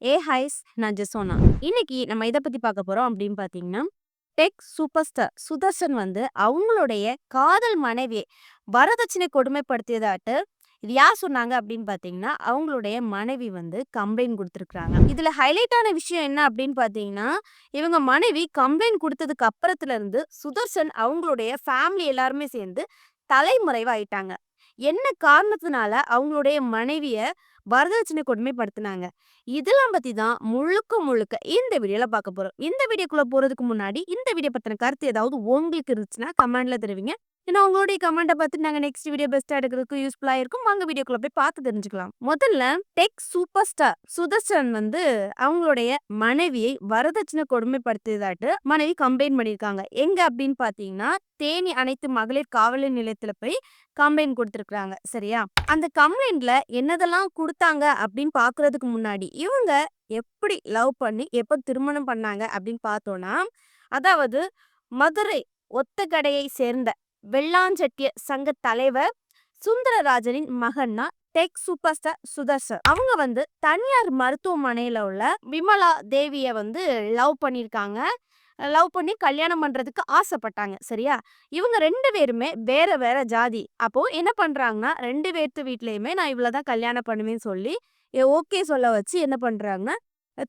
Highs நான் ஜெசோனா. இன்னைக்கு நம்ம இத பத்தி பார்க்க போறோம் அப்படின்னு பார்த்தீங்கன்னா, டெக் சூப்பர் ஸ்டார் சுதர்ஷன் வந்து அவங்களுடைய காதல் மனைவியை வரதட்சணை கொடுமைப்படுத்தியதாட்டு இது யார் சொன்னாங்க அப்படின்னு பார்த்தீங்கன்னா, அவங்களுடைய மனைவி வந்து கம்ப்ளைண்ட் குடுத்துருக்காங்க. இதுல ஹைலைட்டான விஷயம் என்ன அப்படின்னு பார்த்தீங்கன்னா, இவங்க மனைவி கம்ப்ளைண்ட் குடுத்ததுக்கு அப்புறத்துல இருந்து சுதர்ஷன் அவங்களுடைய ஃபேமிலி எல்லாருமே சேர்ந்து தலைமறைவா ஆயிட்டாங்க. என்ன காரணத்தினால அவங்களுடைய மனைவிய வரதட்சணை கொடுமைப்படுத்துனாங்க. இதெல்லாம் பத்தி தான் முழுக்க முழுக்க இந்த வீடியோல பார்க்க போறோம். இந்த வீடியோக்குள்ள போறதுக்கு முன்னாடி இந்த வீடியோ பத்தின கருத்து ஏதாவது உங்களுக்கு இருந்துச்சுன்னா கமெண்ட்ல தெரிவிங்க. ஏன்னா உங்களுடைய கமெண்ட்டை பார்த்து நாங்க நெக்ஸ்ட் வீடியோ பெஸ்ட்டா எடுக்கிறதுக்கு யூஸ்ஃபுல்லா இருக்கும். வாங்க வீடியோக்குள்ள போய் பார்த்து தெரிஞ்சுக்கலாம். முதல்ல டெக் சூப்பர் ஸ்டார் சுதர்ஷன் வந்து அவங்களுடைய மனைவியை வரதட்சணை கொடுமைப்படுத்தியதாட்டு மனைவி கம்ப்ளைண்ட் பண்ணியிருக்காங்க. எங்க அப்படின்னு பார்த்தீங்கன்னா, தேனி அனைத்து மகளிர் காவல் நிலையத்துல போய் கம்ப்ளைண்ட் கொடுத்துருக்காங்க. சரியா? அந்த கம்ப்ளைண்ட்ல என்னதெல்லாம் குடுத்தாங்க அப்படின்னு பார்க்கறதுக்கு முன்னாடி, இவங்க எப்படி லவ் பண்ணி எப்ப திருமணம் பண்ணாங்க அப்படின்னு பார்த்தோம்னா, அதாவது மதுரை ஒத்தக்கடையை சேர்ந்த வெள்ளாஞ்செட்டிய சங்க தலைவர் சுந்தரராஜனின் மகன்னா டெக் சூப்பர் ஸ்டார் சுதர்ஷன். அவங்க வந்து தனியார் மருத்துவமனையில உள்ள விமலா தேவிய வந்து லவ் பண்ணியிருக்காங்க. லவ் பண்ணி கல்யாணம் பண்றதுக்கு ஆசைப்பட்டாங்க. சரியா? இவங்க 2 பேருமே வேற வேற ஜாதி. அப்போ என்ன பண்றாங்கன்னா, 2 பேத்து வீட்லயுமே நான் இவள தான் கல்யாணம் பண்ணுவேன்னு சொல்லி, ஓகே சொல்ல வச்சு என்ன பண்றாங்கன்னா,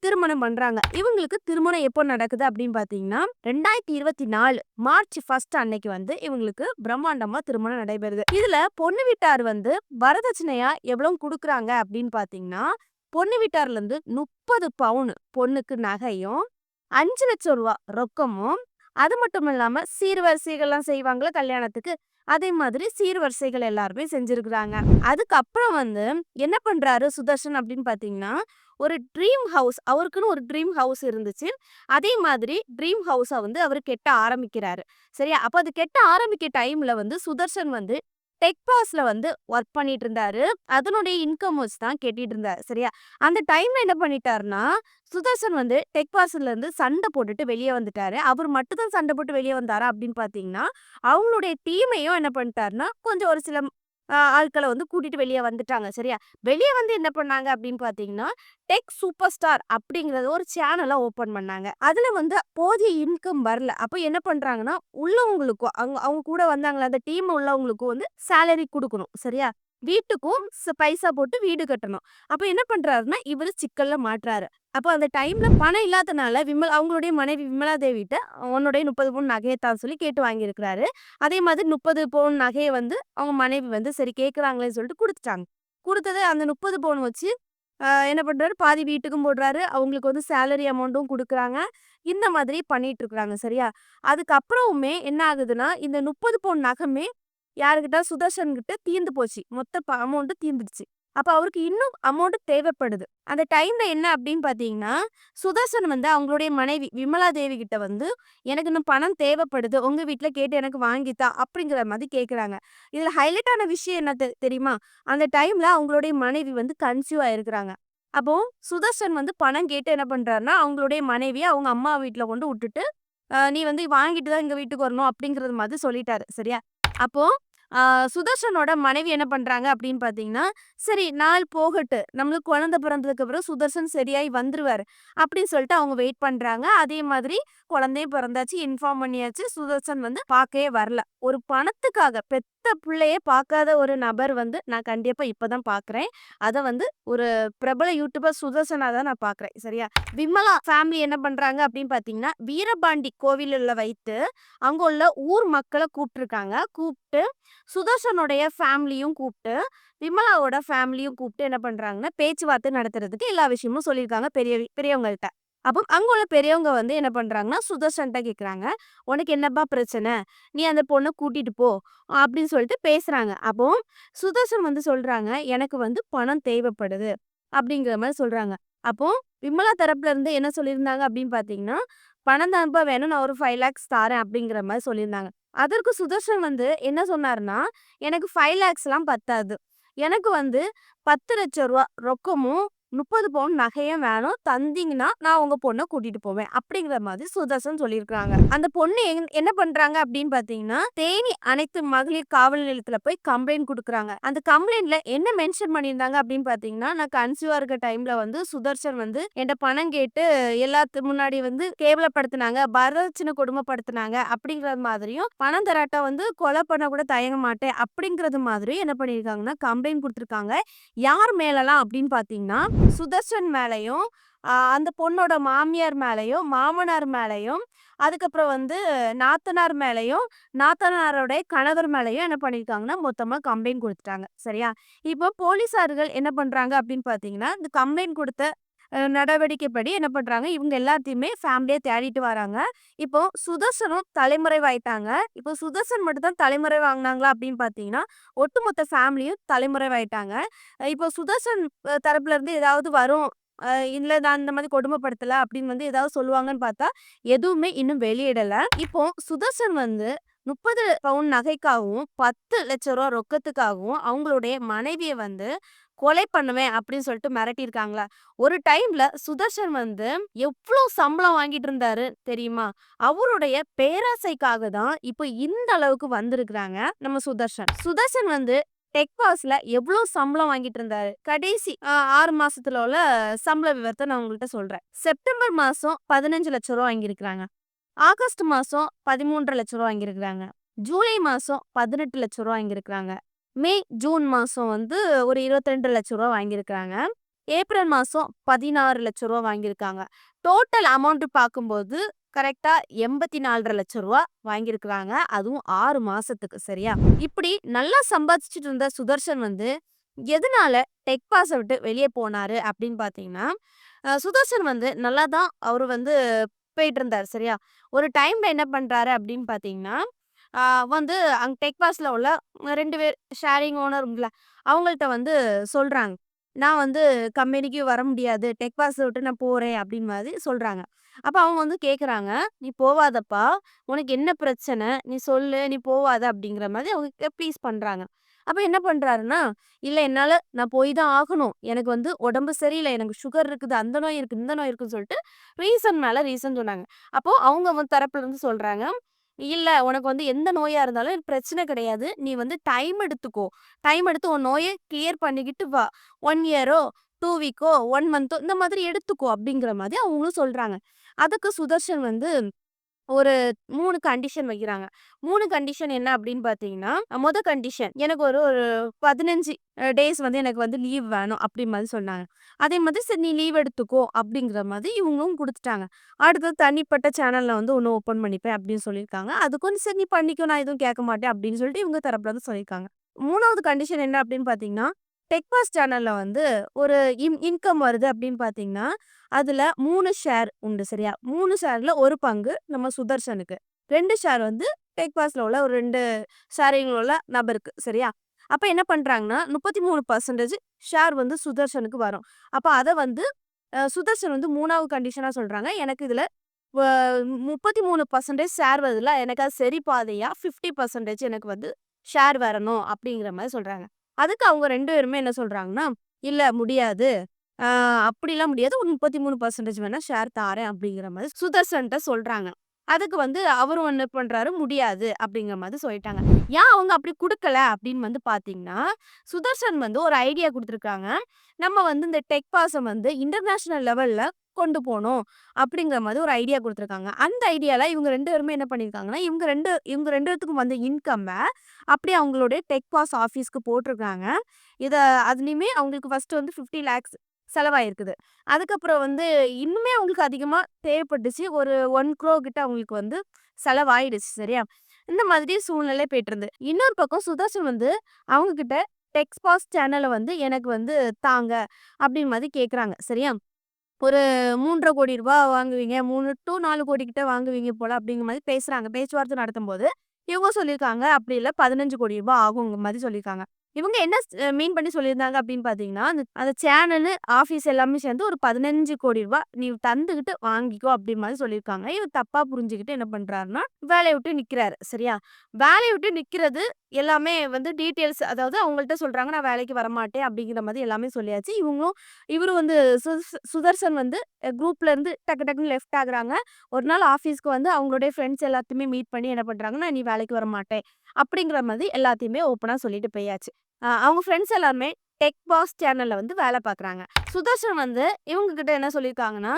திருமணம் பண்றாங்க. இவங்களுக்கு திருமணம் எப்போ நடக்குது அப்படின்னு பார்த்தீங்கன்னா, 2024 மார்ச் 1 அன்னைக்கு வந்து இவங்களுக்கு பிரம்மாண்டமா திருமணம் நடைபெறுது. இதுல பொண்ணு வீட்டார் வந்து வரதட்சணையா எவ்வளவு குடுக்குறாங்க அப்படின்னு பார்த்தீங்கன்னா, பொண்ணு வீட்டார்ல இருந்து 30 பவுன் பொண்ணுக்கு நகையும், ரூ. 5,00,000 ரொக்கமும், அது மட்டும் இல்லாம சீர்வரிசைகள்லாம் செய்வாங்கல்ல கல்யாணத்துக்கு, அதே மாதிரி சீர்வரிசைகள் எல்லாருமே செஞ்சிருக்கிறாங்க. அதுக்கப்புறம் வந்து என்ன பண்றாரு சுதர்ஷன் அப்படின்னு பார்த்தீங்கன்னா, ஒரு ட்ரீம் ஹவுஸ் அவருக்குன்னு ஒரு ட்ரீம் ஹவுஸ் இருந்துச்சு. அதே மாதிரி ட்ரீம் ஹவுஸ வந்து அவரு கெட்ட ஆரம்பிக்கிறாரு. சரியா? அப்ப அது கெட்ட ஆரம்பிக்க டைம்ல வந்து சுதர்ஷன் வந்து டெக் பாஸ்ல வந்து ஒர்க் பண்ணிட்டு இருந்தாரு. அதனுடைய இன்கம் வச்சு தான் கட்டிட்டு இருந்தாரு. சரியா? அந்த டைம்ல என்ன பண்ணிட்டாருன்னா, சுதர்சன் வந்து டெக் பாஸ்ல இருந்து சண்டை போட்டுட்டு வெளியே வந்துட்டாரு. அவர் மட்டும் தான் சண்டை போட்டு வெளியே வந்தாரா அப்படின்னு பார்த்தீங்கன்னா, அவங்களுடைய டீமையும் என்ன பண்ணிட்டாருன்னா, கொஞ்சம் ஒரு சில ஆட்கள வந்து கூட்டிட்டு வெளியே வந்துட்டாங்க. சரியா? வெளியே வந்து என்ன பண்ணாங்க அப்படின்னு பார்த்தீங்கன்னா, டெக் சூப்பர் ஸ்டார் அப்படிங்கிறது ஒரு சேனல ஓப்பன் பண்ணாங்க. அதுல வந்து போதிய இன்கம் வரல. அப்ப என்ன பண்றாங்கன்னா, உள்ளவங்களுக்கும் அவங்க அவங்க கூட வந்தாங்கல்ல அந்த டீம் உள்ளவங்களுக்கும் வந்து சேலரி குடுக்கணும். சரியா? வீட்டுக்கும் பைசா போட்டு வீடு கட்டணும். அப்ப என்ன பண்றாருன்னா, இவரு சிக்கல்ல மாட்றாரு. அப்ப அந்த டைம்ல பணம் இல்லாதனால அவங்களுடைய மனைவி விமலா தேவிட்ட உன்னுடைய 30 பவுன் நகைய தான்னு சொல்லி கேட்டு வாங்கியிருக்கிறாரு. அதே மாதிரி 30 பவுன் நகைய வந்து அவங்க மனைவி வந்து சரி கேட்குறாங்களேன்னு சொல்லிட்டு குடுத்துட்டாங்க. குடுத்தது அந்த 30 பவுன் வச்சு என்ன பண்றாரு, பாதி வீட்டுக்கும் போடுறாரு. அவங்களுக்கு வந்து சேலரி அமௌண்ட்டும் குடுக்குறாங்க. இந்த மாதிரி பண்ணிட்டு இருக்கிறாங்க. சரியா? அதுக்கப்புறமுமே என்ன ஆகுதுன்னா, இந்த 30 பவுன் நகமே யாருக்கிட்ட சுதர்ஷன் கிட்ட தீர்ந்து போச்சு. மொத்த அமௌண்ட் தீர்ந்துடுச்சு. அப்ப அவருக்கு இன்னும் அமௌண்ட் தேவைப்படுது. அந்த டைம்ல என்ன அப்படின்னு பார்த்தீங்கன்னா, சுதர்சன் வந்து அவங்களுடைய மனைவி விமலா தேவி கிட்ட வந்து, "எனக்கு இன்னும் பணம் தேவைப்படுது. உங்க வீட்ல கேட்டு எனக்கு வாங்கி தா" அப்படிங்கிற மாதிரி கேட்குறாங்க. இதுல ஹைலைட்டான விஷயம் என்ன தெரியுமா? அந்த டைம்ல அவங்களுடைய மனைவி வந்து கன்சீவ் ஆயிருக்கிறாங்க. அப்போ சுதர்சன் வந்து பணம் கேட்டு என்ன பண்றாருன்னா, அவங்களுடைய மனைவிய அவங்க அம்மா வீட்ல கொண்டு விட்டுட்டு, "நீ வந்து வாங்கிட்டு தான் எங்க வீட்டுக்கு வரணும்" அப்படிங்கிறது மாதிரி சொல்லிட்டாரு. சரியா? அப்போ ஆ சுதர்ஷனோட மனைவி என்ன பண்றாங்க அப்படின்னு பார்த்தீங்கன்னா, சரி நாள் போகட்டு. நம்மளுக்கு குழந்தை பிறந்ததுக்கு அப்புறம் சுதர்ஷன் சரியாயி வந்துருவாரு. அப்படின்னு சொல்லிட்டு அவங்க வெயிட் பண்றாங்க. அதே மாதிரி குழந்தையும் பிறந்தாச்சு. இன்ஃபார்ம் பண்ணியாச்சு. சுதர்ஷன் வந்து பார்க்கவே வரல. ஒரு பணத்துக்காக பெத்த பிள்ளையே பார்க்காத ஒரு நபர் வந்து நான் கண்டிப்பா இப்பதான் பார்க்குறேன். அத வந்து ஒரு பிரபல யூடியூபர் சுதர்ஷனா தான் நான் பார்க்குறேன். சரியா? விமலா ஃபேமிலி என்ன பண்றாங்க அப்படின்னு பார்த்தீங்கன்னா, வீரபாண்டி கோவில்ல வைத்து அங்க உள்ள ஊர் மக்கள கூப்ட்டுருக்காங்க. கூப்ட்டு சுதர்ஷனுடைய ஃபேமிலியும் கூப்ட்டு, விமலாவோட ஃபேமிலியும் கூப்ட்டு என்ன பண்றாங்கன்னா, பேச்சுவார்த்தை நடத்துறதுக்கு எல்லா விஷயமும் சொல்லியிருக்காங்க பெரியவங்கள்ட்ட. அப்போ அங்க உள்ள பெரியவங்க வந்து என்ன பண்றாங்கன்னா, சுதர்ஷன்ட்ட கேட்குறாங்க, "உனக்கு என்னப்பா பிரச்சனை? நீ அந்த பொண்ண கூட்டிட்டு போ" அப்படின்னு சொல்லிட்டு பேசுறாங்க. அப்போ சுதர்ஷன் வந்து சொல்றாங்க, "எனக்கு வந்து பணம் தேவைப்படுது" அப்படிங்கிற மாரி சொல்றாங்க. அப்போ விமலா தரப்புல இருந்து என்ன சொல்லியிருந்தாங்க அப்படின்னு பார்த்தீங்கன்னா, "பணம் தான்ப்பா வேணும். நான் ஒரு 5 லேக்ஸ் தாரேன்" அப்படிங்கிற மாரி சொல்லியிருந்தாங்க. அதற்கு சுதர்ஷன் வந்து என்ன சொன்னாருன்னா, "எனக்கு 5 லேக்ஸ்லாம் பத்தாது. எனக்கு வந்து ரூ. 10,00,000 ரொக்கமும், 30 பவுன் நகையும் வேணும். தந்தீங்கன்னா, நான் உங்க பொண்ண கூட்டிட்டு போவேன். அப்படிங்கிற மாதிரி சுதர்சன் சொல்லியிருக்காங்க. அந்த பொண்ணு என்ன பண்றாங்க அப்படின்னு பார்த்தீங்கன்னா, தேனி அனைத்து மகளிர் காவல் நிலையத்துல போய் கம்ப்ளைண்ட் குடுக்குறாங்க. அந்த கம்ப்ளைண்ட்ல என்ன மென்ஷன் பண்ணியிருந்தாங்க அப்படின்னு பார்த்தீங்கன்னா, நான் கன்சீவா இருக்க டைம்ல வந்து சுதர்சன் வந்து என்ட்ட பணம் கேட்டு எல்லாத்து முன்னாடி வந்து கேவலப்படுத்துனாங்க. வரதட்சணை கொடுமைப்படுத்துனாங்க. அப்படிங்கிற மாதிரியும், பணம் தராட்டா வந்து கொலை பண்ண கூட தயங்க மாட்டேன். அப்படிங்கிறது மாதிரியும் என்ன பண்ணியிருக்காங்கன்னா, கம்ப்ளைண்ட் குடுத்துருக்காங்க. யார் மேலலாம் அப்படின்னு பார்த்தீங்கன்னா, சுதர்ஷன் மேலயும், அந்த பொண்ணோட மாமியார் மேலயும், மாமனார் மேலயும், அதுக்கப்புறம் வந்து நாத்தனார் மேலயும், நாத்தனாரோட கணவர் மேலயும் என்ன பண்ணியிருக்காங்கன்னா, மொத்தமா கம்ப்ளைண்ட் குடுத்துட்டாங்க. சரியா? இப்போ போலீஸார்கள் என்ன பண்றாங்க அப்படின்னு பார்த்தீங்கன்னா, இந்த கம்ப்ளைண்ட் குடுத்த நடவடிக்கைப்படி என்ன பண்றாங்க, இவங்க எல்லாத்தையுமே ஃபேமிலியா தேடிட்டு வராங்க. இப்போ சுதர்சனும் தலைமறைவாயிட்டாங்க. இப்போ சுதர்சன் மட்டும் தான் தலைமறைவாகுனாங்களா அப்படின்னு பார்த்தீங்கன்னா, ஒட்டுமொத்த ஃபேமிலியும் தலைமறைவாயிட்டாங்க. இப்போ சுதர்சன் தரப்புல இருந்து ஏதாவது வரும். இல்ல நான் இந்த மாதிரி கொடுமைப்படுத்தல அப்படின்னு வந்து ஏதாவது சொல்லுவாங்கன்னு பார்த்தா, எதுவுமே இன்னும் வெளியிடல. இப்போ சுதர்சன் வந்து 30 பவுன் நகைக்காகவும், ரூ. 10,00,000 ரொக்கத்துக்காகவும் அவங்களுடைய மனைவிய வந்து கொலை பண்ணுவேன் அப்படின்னு சொல்லிட்டு மிரட்டியிருக்காங்களா. ஒரு டைம்ல சுதர்சன் வந்து எவ்ளோ சம்பளம் வாங்கிட்டு இருந்தாரு தெரியுமா? அவருடைய பேராசைக்காக தான் இப்போ இந்த அளவுக்கு வந்திருக்கிறாங்க நம்ம சுதர்சன். சுதர்சன் வந்து டெக் பாஸ்ல எவ்ளோ சம்பளம் வாங்கிட்டு இருந்தாரு? கடைசி 6 மாசத்துல உள்ள சம்பள விவரத்த நான் உங்கள்ட்ட சொல்றேன். செப்டம்பர் மாசம் ரூ. 15,00,000 வாங்கியிருக்கிறாங்க. ஆகஸ்ட் மாசம் ரூ. 13,00,000 வாங்கியிருக்கிறாங்க. ஜூலை மாசம் ரூ. 18,00,000 வாங்கியிருக்கிறாங்க. மே, ஜூன் மாசம் வந்து ஒரு ரூ. 22,00,000 வாங்கியிருக்கிறாங்க. ஏப்ரல் மாசம் ரூ. 16,00,000 வாங்கியிருக்காங்க. டோட்டல் அமௌண்ட் பார்க்கும்போது கரெக்ட்டா ரூ. 84,50,000 வாங்கியிருக்கிறாங்க. அதுவும் 6 மாசத்துக்கு சரியா? இப்படி நல்லா சம்பாதிச்சுட்டு இருந்த சுதர்ஷன் வந்து எதனால டெக் பாஸ விட்டு வெளிய போனாரு அப்படின்னு பார்த்தீங்கன்னா, சுதர்ஷன் வந்து நல்லா தான் அவரு வந்து போயிட்டுருந்தாரு சரியா? ஒரு டைம்ல என்ன பண்றாரு அப்படின்னு பார்த்தீங்கன்னா, ஆ வந்து அங்க டெக் பாஸ்ல உள்ள 2 பேர் ஷேரிங் ஓனர்ங்கள அவங்கள்ட்ட வந்து சொல்றாங்க. நான் வந்து கம்பெனிக்கு வர முடியாது. டெக் பாஸ விட்டு நான் போறேன் அப்படின்னு மாதிரி சொல்றாங்க. அப்ப அவங்க வந்து கேட்குறாங்க, "நீ போவாதப்பா! உனக்கு என்ன பிரச்சனை? நீ சொல்லு. நீ போவாத." அப்படிங்கிற மாதிரி அவங்க ப்ளீஸ் பண்றாங்க. அப்ப என்ன பண்றாருன்னா, "இல்ல என்னால நான் போய் தான் ஆகணும். எனக்கு வந்து உடம்பு சரியில்ல. எனக்கு சுகர் இருக்குது. அந்த நோய் இருக்கு, இந்த நோய் இருக்குன்னு" சொல்லிட்டு ரீசன் மேல ரீசன் சொன்னாங்க. அப்போ அவங்க வந்து தரப்புல இருந்து சொல்றாங்க, "இல்ல உனக்கு வந்து எந்த நோயா இருந்தாலும் பிரச்சனை கிடையாது. நீ வந்து டைம் எடுத்துக்கோ. டைம் எடுத்து உன் நோய கிளியர் பண்ணிக்கிட்டு வா. 1 இயரோ, 2 வீக்கோ, 1 மந்த்தோ இந்த மாதிரி எடுத்துக்கோ." அப்படிங்கிற மாதிரி அவங்களும் சொல்றாங்க. அதுக்கு சுதர்ஷன் வந்து ஒரு 3 கண்டிஷன் வைக்கிறாங்க. 3 கண்டிஷன் என்ன அப்படின்னு பார்த்தீங்கன்னா, கண்டிஷன் எனக்கு ஒரு ஒரு 15 டேஸ் வந்து எனக்கு வந்து லீவ் வேணும் அப்படி மாதிரி சொன்னாங்க. அதே மாதிரி சரி நீ லீவ் எடுத்துக்கோ அப்படிங்கிற மாதிரி இவங்களும் குடுத்துட்டாங்க. அடுத்தது தனிப்பட்ட சேனல்ல வந்து ஒண்ணு ஓப்பன் பண்ணிப்பேன் அப்படின்னு சொல்லியிருக்காங்க. அதுக்கும் சரி நீ பண்ணிக்கோ நான் எதுவும் கேட்க மாட்டேன் அப்படின்னு சொல்லிட்டு இவங்க தரப்புல இருந்து சொல்லியிருக்காங்க. 3வது கண்டிஷன் என்ன அப்படின்னு பார்த்தீங்கன்னா, டெக்பாஸ் சேனல்ல வந்து ஒரு இன்கம் வருது அப்படின்னு பார்த்தீங்கன்னா, அதுல 3 ஷேர் உண்டு சரியா? 3 ஷேர்ல 1 பங்கு நம்ம சுதர்ஷனுக்கு. 2 ஷேர் வந்து டெக்பாஸ்ல உள்ள ஒரு 2 ஷேரிங்ல உள்ள நபருக்கு சரியா? அப்ப என்ன பண்றாங்கன்னா, 33% ஷேர் வந்து சுதர்ஷனுக்கு வரும். அப்ப அத வந்து சுதர்ஷன் வந்து 3வது கண்டிஷனா சொல்றாங்க. எனக்கு இதுல வ 33% ஷேர் வருதுல்ல, எனக்கு அது சரி பாதியா 50% எனக்கு வந்து ஷேர் வரணும் அப்படிங்கிற மாரி சொல்றாங்க. அதுக்கு அவங்க 2 பேருமே என்ன சொல்றாங்கன்னா, "இல்ல முடியாது. ஆ அப்படிலாம் முடியாது. ஒரு 33% வேணா ஷேர் தாரேன்." அப்படிங்கிற மாரி சுதர்சன்ட்ட சொல்றாங்க. அதுக்கு வந்து அவரும் என்ன பண்றாரு, "முடியாது." அப்படிங்கிற மாரி சொல்லிட்டாங்க. ஏன் அவங்க அப்படி குடுக்கல அப்படின்னு வந்து பார்த்தீங்கன்னா, சுதர்சன் வந்து ஒரு ஐடியா குடுத்துருக்காங்க. நம்ம வந்து இந்த டெக் பாஸ வந்து இன்டர்நேஷனல் லெவல்ல கொண்டு போணும் அப்படிங்கிற மாரி ஒரு ஐடியா குடுத்துருக்காங்க. அந்த ஐடியால இவங்க 2 பேருமே என்ன பண்ணியிருக்காங்கன்னா, இவங்க 2 பேத்துக்கும் வந்த இன்கம்ம அப்படியே அவங்களுடைய டெக் பாஸ் ஆஃபீஸ்க்கு போட்டுருக்காங்க. இத அதுலயுமே அவங்களுக்கு ஃபர்ஸ்ட் வந்து 50 லேக்ஸ் செலவாயிருக்குது. அதுக்கப்புறம் வந்து இன்னுமே அவங்களுக்கு அதிகமா தேவைப்பட்டுச்சு. ஒரு 1,00,00,000 கிட்ட அவங்களுக்கு வந்து செலவாயிடுச்சு சரியா? இந்த மாதிரி சூழ்நிலை போயிட்டுருந்து. இன்னொரு பக்கம் சுதர்ஷன் வந்து அவங்க கிட்ட டெக்ஸ் பாஸ் சேனல வந்து எனக்கு வந்து தாங்க அப்படின்னு மாதிரி கேட்குறாங்க சரியா? ஒரு ரூ. 3,50,00,000 வாங்குவீங்க. 3 டூ 4 கோடி கிட்ட வாங்குவீங்க போல அப்படிங்கிற மாரி பேசுறாங்க. பேச்சுவார்த்தை நடத்தும்போது, இவங்க சொல்லியிருக்காங்க, அப்படி இல்ல ரூ. 15,00,00,000 ஆகுங்கிற மாரி சொல்லியிருக்காங்க. இவங்க என்ன மீன் பண்ணி சொல்லியிருந்தாங்க அப்படின்னு பார்த்தீங்கன்னா, அந்த அந்த சேனலு, ஆஃபீஸ் எல்லாமே சேர்ந்து ஒரு ரூ. 15,00,00,000 நீ தந்துகிட்டு வாங்கிக்கோ அப்படின்னு மாரி சொல்லியிருக்காங்க. இவர் தப்பா புரிஞ்சுகிட்டு என்ன பண்றாருன்னா, வேலைய விட்டு நிக்கிறாரு. சரியா? வேலைய விட்டு நிக்கிறது எல்லாமே வந்து டீட்டெயில்ஸ் அதாவது அவங்கள்ட்ட சொல்றாங்க, "நான் வேலைக்கு வரமாட்டேன்." அப்படிங்கிற மாதிரி எல்லாமே சொல்லியாச்சு. இவரும் வந்து சுதர்சன் வந்து குரூப்ல இருந்து டக்கு டக்குன்னு லெஃப்ட் ஆகுறாங்க. ஒரு நாள் ஆஃபீஸ்க்கு வந்து அவங்களுடைய ஃப்ரெண்ட்ஸ் எல்லாத்தையுமே மீட் பண்ணி என்ன பண்றாங்கன்னா, "நீ வேலைக்கு வரமாட்டேன்." அப்படிங்கிற மாதிரி எல்லாத்தையுமே ஓப்பனா சொல்லிட்டு போயாச்சு. அவங்க ஃப்ரெண்ட்ஸ் எல்லாருமே டெக் பாஸ் சேனல்ல வந்து வேலை பார்க்குறாங்க. சுதர்ஷன் வந்து இவங்க கிட்ட என்ன சொல்லியிருக்காங்கன்னா,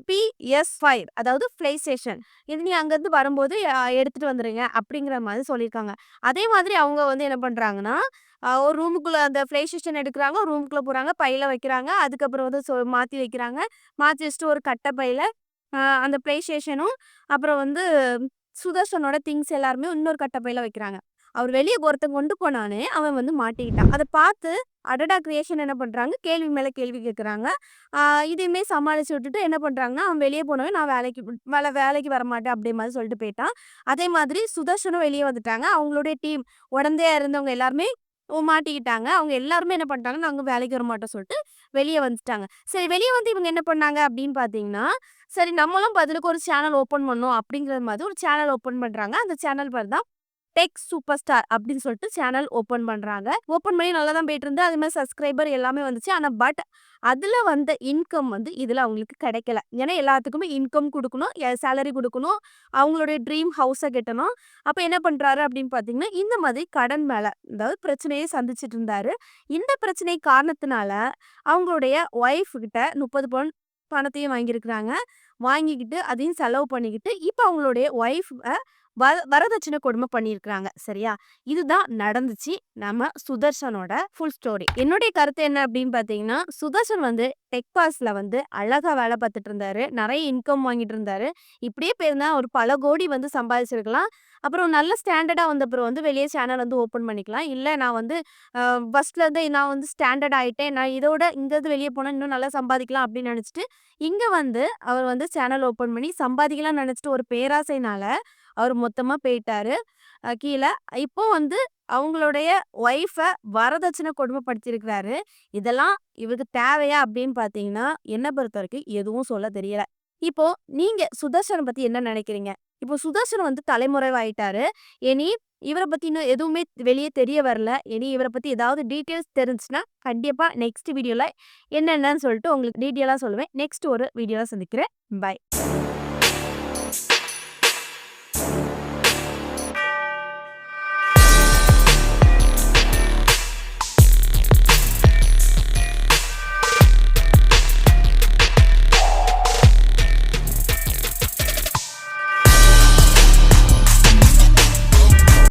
PS5 அதாவது ப்ளே ஸ்டேஷன். இது நீ அங்கருந்து வரும்போது எடுத்துட்டு வந்துருங்க அப்படிங்கிற மாதிரி சொல்லியிருக்காங்க. அதே மாதிரி அவங்க வந்து என்ன பண்றாங்கன்னா, ஒரு ரூமுக்குள்ள அந்த ப்ளே ஸ்டேஷன் எடுக்குறாங்க. ஒரு ரூமுக்குள்ள போறாங்க. பையில வைக்கிறாங்க. அதுக்கப்புறம் வந்து மாத்தி வைக்கிறாங்க. மாத்தி வச்சுட்டு ஒரு கட்ட பையில அந்த ப்ளே ஸ்டேஷனும், அப்புறம் வந்து சுதர்ஷனோட திங்ஸ் எல்லாருமே இன்னொரு கட்ட பையில வைக்கிறாங்க. அவர் வெளிய ஒருத்தன் கொண்டு போனானே, அவன் வந்து மாட்டிக்கிட்டான். அத பார்த்து அடடா கிரியேஷன் என்ன பண்றாங்க, கேள்வி மேல கேள்வி கேட்குறாங்க. ஆ இதையுமே சமாளிச்சு விட்டுட்டு என்ன பண்றாங்கன்னா, அவன் வெளிய போனவன் நான் வேலைக்கு வரமாட்டேன் அப்படியே மாரி சொல்லிட்டு போயிட்டான். அதே மாதிரி சுதர்ஷனும் வெளிய வந்துட்டாங்க. அவங்களுடைய டீம் உடந்தையா இருந்தவங்க எல்லாருமே மாட்டிக்கிட்டாங்க. அவங்க எல்லாருமே என்ன பண்ணிட்டாங்க, நாங்க வேலைக்கு வரமாட்டோம் சொல்லிட்டு வெளிய வந்துட்டாங்க. சரி வெளிய வந்து இவங்க என்ன பண்ணாங்க அப்படின்னு பார்த்தீங்கன்னா, சரி நம்மளும் பதிலுக்கு ஒரு சேனல் ஓப்பன் பண்ணோம் அப்படிங்கிற மாதிரி ஒரு சேனல் ஓப்பன் பண்றாங்க. அந்த சேனல் பேர் தான் டெக் சூப்பர் ஸ்டார் அப்படின்னு சொல்லிட்டு சேனல் ஓப்பன் பண்றாங்க. ஓப்பன் பண்ணி நல்லா தான் போயிட்டு இருந்து. அது மாரி சப்ஸ்கிரைபர் எல்லாமே வந்துச்சு. ஆனா அதுல வந்த இன்கம் வந்து இதுல அவங்களுக்கு கிடைக்கல. ஏன்னா எல்லாத்துக்குமே இன்கம் குடுக்கணும், சேலரி குடுக்கணும், அவங்களுடைய ட்ரீம் ஹவுஸ கட்டணும். அப்ப என்ன பண்றாரு அப்படின்னு பார்த்தீங்கன்னா, இந்த மாதிரி கடன் மேல அதாவது பிரச்சனையே சந்திச்சுட்டு இருந்தாரு. இந்த பிரச்சனை காரணத்தினால அவங்களுடைய ஒய்ஃப் கிட்ட 30 பவுன் பணத்தையும் வாங்கியிருக்கிறாங்க. வாங்கிக்கிட்டு அதையும் செலவு பண்ணிக்கிட்டு, இப்ப அவங்களுடைய ஒய்ஃப் வரதட்சணை கொடுமை பண்ணியிருக்கிறாங்க. சரியா? இதுதான் நடந்துச்சு நம்ம சுதர்ஷனோட ஃபுல் ஸ்டோரி. என்னுடைய கருத்து என்ன அப்படின்னு பார்த்தீங்கன்னா, சுதர்ஷன் வந்து டெக் பாஸ்ல வந்து அழகா வேலை பார்த்துட்டு இருந்தாரு. நெறைய இன்கம் வாங்கிட்டு இருந்தாரு. இப்படியே போயிருந்தா ஒரு பல கோடி வந்து சம்பாதிச்சிருக்கலாம். அப்புறம் நல்ல ஸ்டாண்டர்டா வந்த அப்புறம் வந்து வெளிய சேனல் வந்து ஓப்பன் பண்ணிக்கலாம். இல்ல நான் வந்து ஃபர்ஸ்ட்ல இருந்தே நான் வந்து ஸ்டாண்டர்ட் ஆயிட்டேன். நான் இதோட இங்கருந்து வெளிய போனா இன்னும் நல்லா சம்பாதிக்கலாம் அப்படின்னு நெனச்சுட்டு, இங்க வந்து அவர் வந்து சேனல் ஓப்பன் பண்ணி சம்பாதிக்கலாம்னு நெனச்சுட்டு ஒரு பேராசைனால அவரு மொத்தமா போயிட்டாரு. கீழ. இப்போ வந்து அவங்களுடைய ஒய்ஃப வரதட்சணை கொடுமைப்படுத்தியிருக்கிறாரு. இதெல்லாம் இவருக்கு தேவையா அப்படின்னு பார்த்தீங்கன்னா, என்ன பொறுத்தவரைக்கும் எதுவும் சொல்ல தெரியல. இப்போ நீங்க சுதர்ஷன பத்தி என்ன நெனைக்கிறீங்க? இப்போ சுதர்ஷன் வந்து தலைமறைவாயிட்டாரு. இனி இவர பத்தி இன்னும் எதுவுமே வெளிய தெரிய வரல. இனி இவர பத்தி ஏதாவது டீட்டெயில்ஸ் தெரிஞ்சுச்சுன்னா, கண்டிப்பா நெக்ஸ்ட் வீடியோல என்னென்னன்னு சொல்லிட்டு உங்களுக்கு டீட்டெயிலா சொல்லுவேன். நெக்ஸ்ட் ஒரு வீடியோல சந்திக்கிறேன். பாய்.